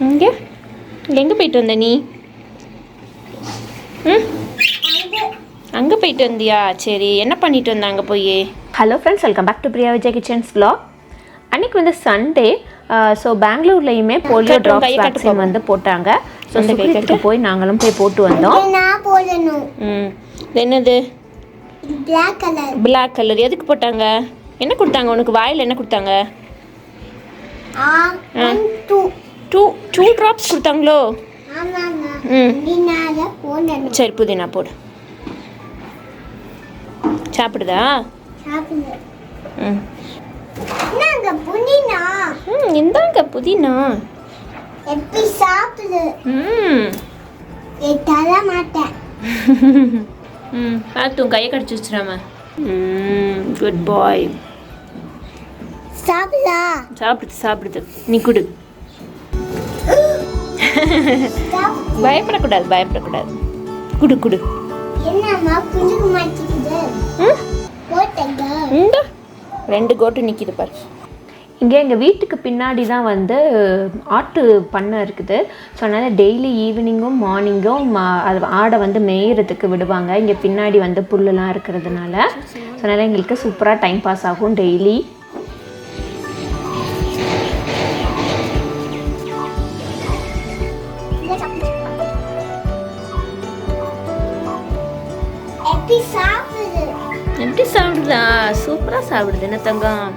இங்கே எங்கே போயிட்டு வந்த நீ? அங்கே போயிட்டு வந்தியா? சரி, என்ன பண்ணிட்டு வந்த அங்கே போய்? Hello friends, welcome back to Priya Vijay kitchens vlog. அன்றைக்கி வந்து சண்டே. ஸோ பெங்களூர்லேயுமே போலியோ ட்ராப்ஸ் வேக்சின் வந்து போட்டாங்க. ஸோ இந்த கைக்கு போய் நாங்களும் போய் போட்டு வந்தோம். என்னது? Black colour. எதுக்கு போட்டாங்க? என்ன கொடுத்தாங்க உனக்கு? வாயில் என்ன கொடுத்தாங்க? டூ ட்ராப்ஸ் கொடுத்தாங்களோ? சரி, புதினா போடு. சாப்பிடுதா? இந்தாங்க புதினா. பார்த்து கையை கடிச்சு வச்சுடாம. குட் பாய். சாப்பிடுது. நீ குடு. பயப்படக்கூடாது. குடு. இந்த 2 கோட்டு நிற்கிது பாரு. இங்கே எங்கள் வீட்டுக்கு பின்னாடி தான் வந்து ஆட்டு பண்ணை இருக்குது. ஸோ அதனால் டெய்லி ஈவினிங்கும் மார்னிங்கும் அது ஆடை வந்து மேயறதுக்கு விடுவாங்க. இங்கே பின்னாடி வந்து புல்லுலாம் இருக்கிறதுனால ஸோ அதனால் எங்களுக்கு சூப்பராக டைம் பாஸ் ஆகும் டெய்லி. எப்படி சாப்பிடுதா? சூப்பராக சாப்பிடுது என்ன தங்கம்.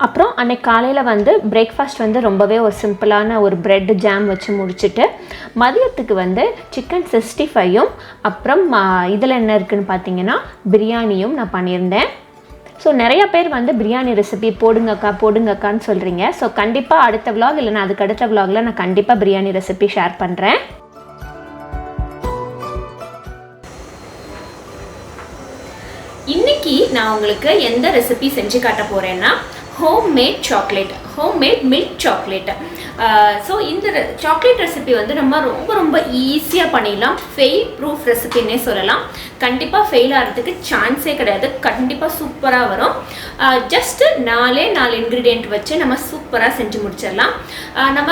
அப்புறம் அன்றைக்கி காலையில் வந்து பிரேக்ஃபாஸ்ட் வந்து ரொம்பவே ஒரு சிம்பிளான ஒரு ப்ரெட் ஜாம் வச்சு முடிச்சுட்டு மதியத்துக்கு வந்து சிக்கன் 65யும் அப்புறம் இதில் என்ன இருக்குதுன்னு பார்த்தீங்கன்னா பிரியாணியும் நான் பண்ணியிருந்தேன். ஸோ நிறையா பேர் வந்து பிரியாணி ரெசிபி போடுங்கக்கான்னு சொல்கிறீங்க. ஸோ கண்டிப்பாக அடுத்த விலாக் இல்லைனா அதுக்கு அடுத்த விலாகில் நான் கண்டிப்பாக பிரியாணி ரெசிபி ஷேர் பண்ணுறேன். இன்றைக்கி நான் உங்களுக்கு எந்த ரெசிபி செஞ்சு காட்ட போகிறேன்னா ஹோம்மேட் மில்க் சாக்லேட். ஸோ இந்த சாக்லேட் ரெசிபி வந்து நம்ம ரொம்ப ஈஸியாக பண்ணிடலாம். ஃபெயில் ப்ரூஃப் ரெசிபின்னே சொல்லலாம். கண்டிப்பாக ஃபெயில் ஆகிறதுக்கு சான்ஸே கிடையாது. கண்டிப்பாக சூப்பராக வரும். ஜஸ்ட்டு 4 இன்க்ரீடியண்ட் வச்சு நம்ம சூப்பராக செஞ்சு முடிச்சிடலாம். நம்ம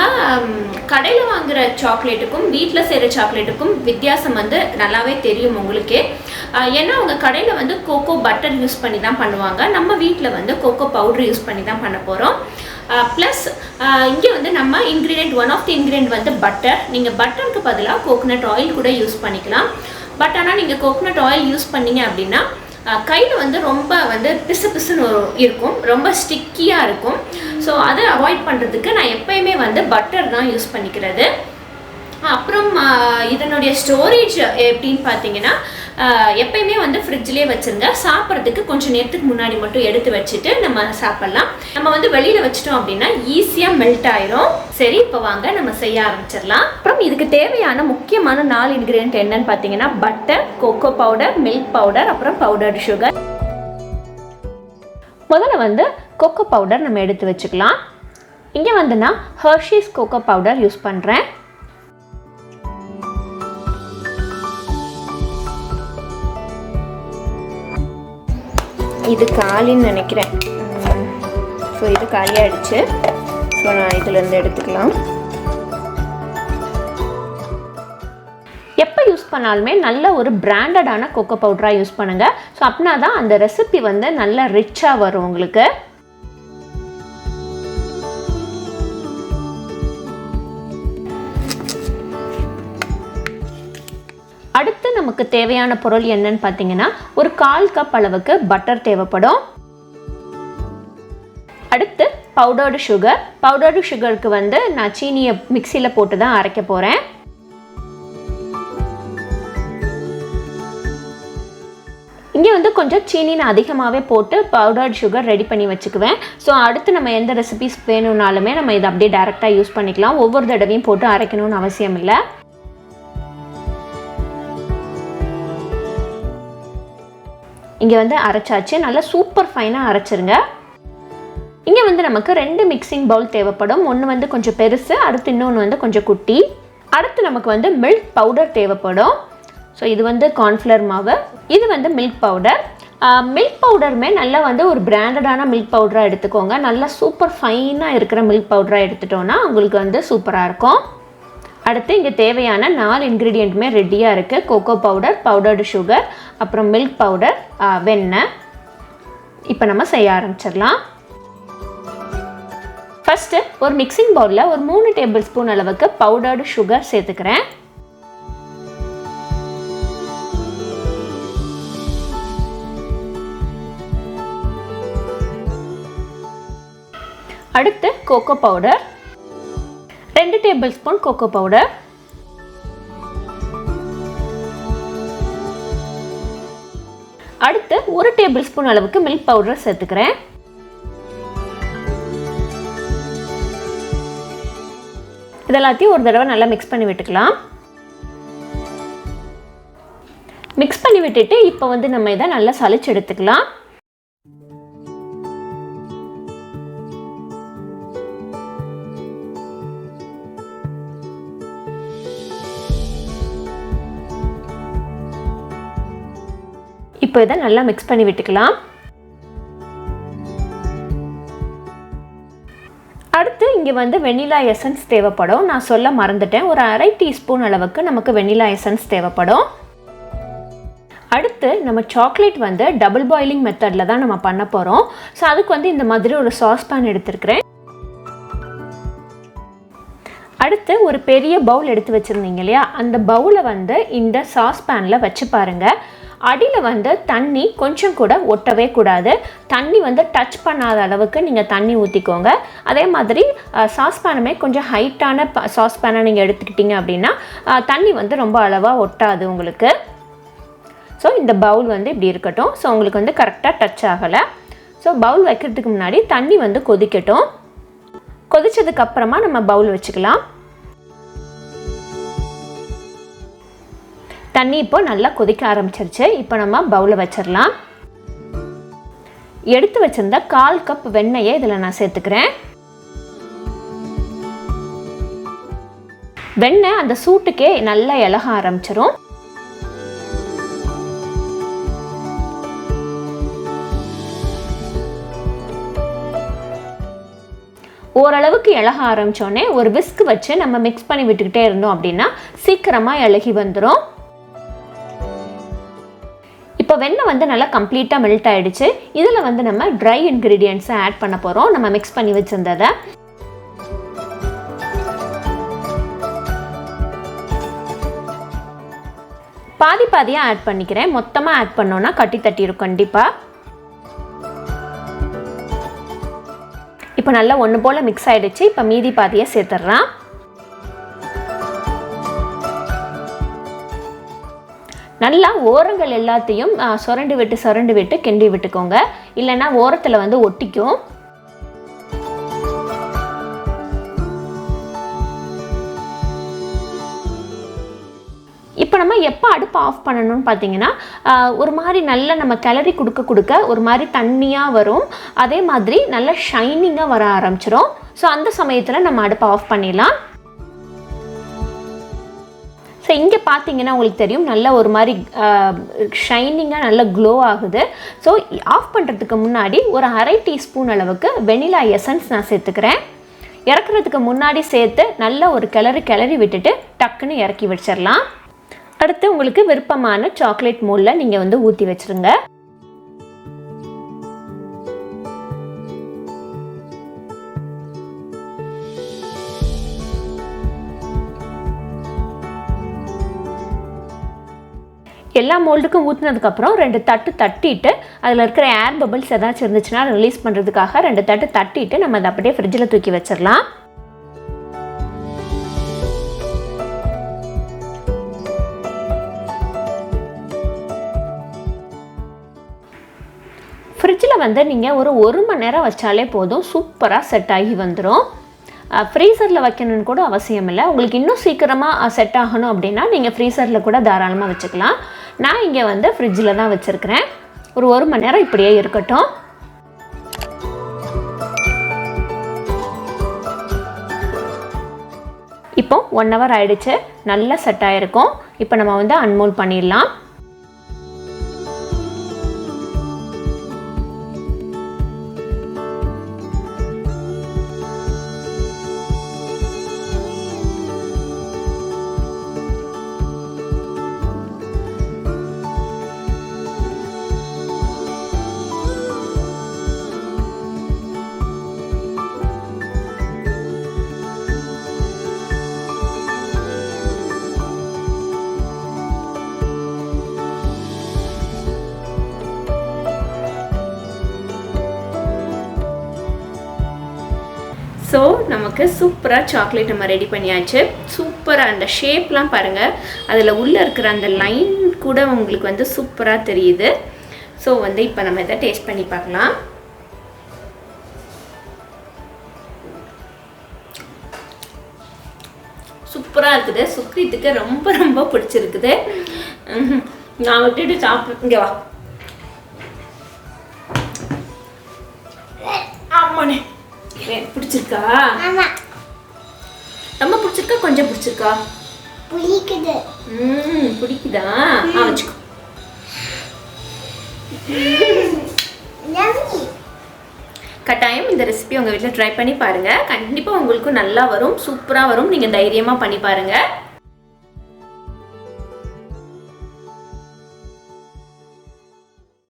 கடையில் வாங்குகிற சாக்லேட்டுக்கும் வீட்டில் செய்கிற சாக்லேட்டுக்கும் வித்தியாசம் வந்து நல்லாவே தெரியும் உங்களுக்கே. ஏன்னா அவங்க கடையில் வந்து கோகோ பட்டர் யூஸ் பண்ணி தான் பண்ணுவாங்க. நம்ம வீட்டில் வந்து கோகோ பவுடர் யூஸ் பண்ணி தான் பண்ண போகிறோம். ப்ளஸ் இங்கே வந்து நம்ம ஒன் ஆஃப் தி இன்க்ரீடியன்ட் வந்து பட்டர். நீங்கள் பட்டருக்கு பதிலாக கோகோனட் ஆயில் கூட யூஸ் பண்ணிக்கலாம். பட் ஆனால் நீங்கள் கோகோனட் ஆயில் யூஸ் பண்ணிங்க அப்படின்னா கையில் வந்து ரொம்ப வந்து பிசுன்னு இருக்கும், ரொம்ப ஸ்டிக்கியாக இருக்கும். ஸோ அதை அவாய்ட் பண்ணுறதுக்கு நான் எப்போயுமே வந்து பட்டர் தான் யூஸ் பண்ணிக்கிறது. அப்புறம் இதனுடைய ஸ்டோரேஜ் எப்படின்னு பார்த்தீங்கன்னா எப்பயுமே வந்து ஃப்ரிட்ஜ்லேயே வச்சுருங்க. சாப்பிட்றதுக்கு கொஞ்சம் நேரத்துக்கு முன்னாடி மட்டும் எடுத்து வச்சுட்டு நம்ம சாப்பிட்லாம். நம்ம வந்து வெளியில் வச்சிட்டோம் அப்படின்னா ஈஸியாக மெல்ட் ஆயிரும். சரி, இப்போ வாங்க நம்ம செய்ய ஆரம்பிச்சிடலாம். அப்புறம் இதுக்கு தேவையான முக்கியமான 4 இன்க்ரீடியன்ட் என்னன்னு பார்த்தீங்கன்னா butter, cocoa powder, milk powder, அப்புறம் பவுடர்டு சுகர். முதல்ல வந்து கோகோ பவுடர் நம்ம எடுத்து வச்சுக்கலாம். இங்கே வந்து நான் ஹெர்ஷீஸ் கோகோ பவுடர் யூஸ் பண்ணுறேன். இது காலின்னு நினைக்கிறேன். ஸோ இது காலியாகிடுச்சு. ஸோ நான் இதிலேருந்து எடுத்துக்கலாம். எப்போ யூஸ் பண்ணாலுமே நல்ல ஒரு பிராண்டடான கோகோ பவுடராக யூஸ் பண்ணுங்கள். ஸோ அப்படின்னா தான் அந்த ரெசிபி வந்து நல்ல ரிச்சாக வரும் உங்களுக்கு. அடுத்து நமக்கு தேவையான பொருள் என்னன்னு பார்த்தீங்கன்னா ஒரு 1/4 கப் அளவுக்கு பட்டர் தேவைப்படும். அடுத்து பவுடர்டு சுகருக்கு வந்து நான் சீனியை மிக்சியில் போட்டு தான் அரைக்க போகிறேன். இங்கே வந்து கொஞ்சம் சீனி நான் அதிகமாகவே போட்டு பவுடர்டு சுகர் ரெடி பண்ணி வச்சுக்குவேன். ஸோ அடுத்து நம்ம எந்த ரெசிபிஸ் வேணும்னாலுமே நம்ம இதை அப்படியே டேரெக்டாக யூஸ் பண்ணிக்கலாம். ஒவ்வொரு தடவையும் போட்டு அரைக்கணும்னு அவசியம் இல்லை. இங்கே வந்து அரைச்சாச்சு. நல்லா சூப்பர் ஃபைனாக அரைச்சிருங்க. இங்கே வந்து நமக்கு 2 மிக்சிங் பவுல் தேவைப்படும். ஒன்று வந்து கொஞ்சம் பெருசு, அடுத்து இன்னொன்று வந்து கொஞ்சம் குட்டி. அடுத்து நமக்கு வந்து மில்க் பவுடர் தேவைப்படும். ஸோ இது வந்து கார்ன்ஃப்ளவர் மாவு, இது வந்து மில்க் பவுடர். மில்க் பவுடருமே நல்லா வந்து ஒரு பிராண்டடான மில்க் பவுடராக எடுத்துக்கோங்க. நல்லா சூப்பர் ஃபைனாக இருக்கிற மில்க் பவுடராக எடுத்துட்டோன்னா உங்களுக்கு வந்து சூப்பராக இருக்கும். அடுத்து இங்கே தேவையான 4 இன்க்ரீடியண்ட்டுமே ரெடியாக இருக்குது. கோகோ பவுடர், பவுடர்டு சுகர், அப்புறம் மில்க் பவுடர், வெண்ணெய். இப்போ நம்ம செய்ய ஆரம்பிச்சிடலாம். ஃபஸ்ட்டு ஒரு மிக்சிங் பவுலில் ஒரு 3 டேபிள் ஸ்பூன் அளவுக்கு பவுடர்டு சுகர் சேர்த்துக்கிறேன். அடுத்து cocoa powder 2 tablespoon cocoa powder. அடுத்து 1 டேபிள் ஸ்பூன் அளவுக்கு மில்க் பவுடர் சேர்த்துக்கிறேன். இதெல்லாத்தையும் ஒரு தடவை நல்லா மிக்ஸ் பண்ணி விட்டுக்கலாம். மிக்ஸ் பண்ணி விட்டுட்டு இப்போ வந்து நம்ம இதை நல்லா சலிச்சு எடுத்துக்கலாம். இப்போ இதை நல்லா மிக்ஸ் பண்ணி விட்டுக்கலாம். அடுத்து இங்கே வந்து வெண்ணிலா எசன்ஸ் தேவைப்படும். நான் சொல்ல மறந்துட்டேன், ஒரு அரை டீஸ்பூன் அளவுக்கு நமக்கு வெண்ணிலா எசன்ஸ் தேவைப்படும். அடுத்து நம்ம சாக்லேட் வந்து டபுள் பாயிலிங் மெத்தடில் தான் நம்ம பண்ண போகிறோம். ஸோ அதுக்கு வந்து இந்த மாதிரி ஒரு சாஸ்பேன் எடுத்துருக்கிறேன். அடுத்து ஒரு பெரிய பவுல் எடுத்து வச்சுருந்தீங்க இல்லையா, அந்த பவுலை வந்து இந்த சாஸ்பேனில் வச்சு பாருங்கள். அடியில் வந்து தண்ணி கொஞ்சம் கூட ஒட்டவே கூடாது. தண்ணி வந்து டச் பண்ணாத அளவுக்கு நீங்கள் தண்ணி ஊற்றிக்கோங்க. அதே மாதிரி சாஸ்பேனுமே கொஞ்சம் ஹைட்டான சாஸ்பேனை நீங்கள் எடுத்துக்கிட்டீங்க அப்படின்னா தண்ணி வந்து ரொம்ப அளவாக ஒட்டாது உங்களுக்கு. ஸோ இந்த பவுல் வந்து இப்படி இருக்கட்டும். ஸோ உங்களுக்கு வந்து கரெக்டாக டச் ஆகலை. ஸோ பவுல் வைக்கிறதுக்கு முன்னாடி தண்ணி வந்து கொதிக்கட்டும். கொதிச்சதுக்கப்புறமா நம்ம பவுல் வச்சுக்கலாம். தண்ணி இப்போ நல்லா கொதிக்க ஆரம்பிச்சிருச்சு. இப்போ நம்ம பவுலை வச்சிடலாம். எடுத்து வச்சிருந்த 1/4 கப் வெண்ணெயை இதில் நான் சேர்த்துக்கிறேன். வெண்ணெய் அந்த சூட்டுக்கே நல்லா இலக ஆரம்பிச்சிரும். ஓரளவுக்கு இலக ஆரம்பித்தோடனே ஒரு விஸ்க் வச்சு நம்ம மிக்ஸ் பண்ணி விட்டுக்கிட்டே இருந்தோம் அப்படின்னா சீக்கிரமாக இலகி வந்துடும். இப்போ வெண்ணெய் வந்து நல்லா கம்ப்ளீட்டாக மெல்ட் ஆகிடுச்சு. இதில் வந்து நம்ம ட்ரை இன்க்ரீடியன்ட்ஸை ஆட் பண்ண போகிறோம். நம்ம மிக்ஸ் பண்ணி வச்சுருந்ததை பாதி பாதியாக ஆட் பண்ணிக்கிறேன். மொத்தமாக ஆட் பண்ணோன்னா கட்டி தட்டிடும் கண்டிப்பாக. இப்போ நல்லா ஒன்று போல் மிக்ஸ் ஆகிடுச்சு. இப்போ மீதி பாதியை சேர்த்துட்றேன். நல்லா ஓரங்கள் எல்லாத்தையும் சுரண்டு விட்டு கிண்டி விட்டுக்கோங்க. இல்லைன்னா ஓரத்தில் வந்து ஒட்டிக்கும். இப்போ நம்ம எப்போ அடுப்பு ஆஃப் பண்ணணும்னு பார்த்தீங்கன்னா ஒரு மாதிரி நல்லா நம்ம கிளறி கொடுக்க ஒரு மாதிரி தண்ணியாக வரும். அதே மாதிரி நல்லா ஷைனிங்காக வர ஆரம்பிச்சிடும். ஸோ அந்த சமயத்தில் நம்ம அடுப்பை ஆஃப் பண்ணிடலாம். ஸோ இங்கே பார்த்தீங்கன்னா உங்களுக்கு தெரியும் நல்லா ஒரு மாதிரி ஷைனிங்காக நல்லா க்ளோ ஆகுது. ஸோ ஆஃப் பண்ணுறதுக்கு முன்னாடி ஒரு அரை டீஸ்பூன் அளவுக்கு வெனிலா எசன்ஸ் நான் சேர்த்துக்கிறேன். இறக்குறதுக்கு முன்னாடி சேர்த்து நல்லா ஒரு கிளறி விட்டுட்டு டக்குன்னு இறக்கி வச்சிடலாம். அடுத்து உங்களுக்கு விருப்பமான சாக்லேட் மோல்டில் நீங்கள் வந்து ஊற்றி வச்சுருங்க. எல்லா மோல்டுக்கும் ஊற்றினதுக்கப்புறம் 2 தட்டு தட்டிட்டு அதில் இருக்கிற ஏர் பபிள்ஸ் ஏதாச்சும் இருந்துச்சுன்னா ரிலீஸ் பண்ணுறதுக்காக 2 தட்டு தட்டிட்டு நம்ம அதை அப்படியே ஃப்ரிட்ஜில் தூக்கி வச்சிடலாம். ஃப்ரிட்ஜில் வந்து நீங்கள் ஒரு 1 மணி நேரம் வச்சாலே போதும், சூப்பராக செட் ஆகி வந்துடும். ஃப்ரீசரில் வைக்கணும்னு கூட அவசியம் இல்லை. உங்களுக்கு இன்னும் சீக்கிரமாக செட் ஆகணும் அப்படின்னா நீங்கள் ஃப்ரீசரில் கூட தாராளமாக வச்சுக்கலாம். நான் இங்கே வந்து ஃப்ரிட்ஜில் தான் வச்சுருக்கிறேன். ஒரு 1 மணி நேரம் இப்படியே இருக்கட்டும். இப்போ 1 ஹவர் ஆயிடுச்சு, நல்லா செட் ஆகிருக்கும். இப்போ நம்ம வந்து அன்மோல்ட் பண்ணிடலாம். ஸோ நமக்கு சூப்பராக சாக்லேட் நம்ம ரெடி பண்ணியாச்சு. சூப்பராக அந்த ஷேப்லாம் பாருங்கள், அதில் உள்ளே இருக்கிற அந்த லைன் கூட உங்களுக்கு வந்து சூப்பராக தெரியுது. ஸோ வந்து இப்போ நம்ம இதை டேஸ்ட் பண்ணி பார்க்கலாம். சூப்பராக இருக்குது. சுக்ரீத்துக்கு ரொம்ப ரொம்ப பிடிச்சிருக்குது. நான் விட்டுட்டு சாப்பிட்டு இங்கே வா. ஆமாண்ணே, பிடிச்சிருக்கா? ரொம்ப பிடிச்சிருக்கா கொஞ்சம் பிடிச்சிருக்கா? பிடிக்குது. பிடிக்குதா? வச்சுக்கோ. கட்டாயம் இந்த ரெசிபி உங்கள் வீட்டில் ட்ரை பண்ணி பாருங்கள். கண்டிப்பாக உங்களுக்கும் நல்லா வரும், சூப்பராக வரும். நீங்கள் தைரியமாக பண்ணி பாருங்கள்.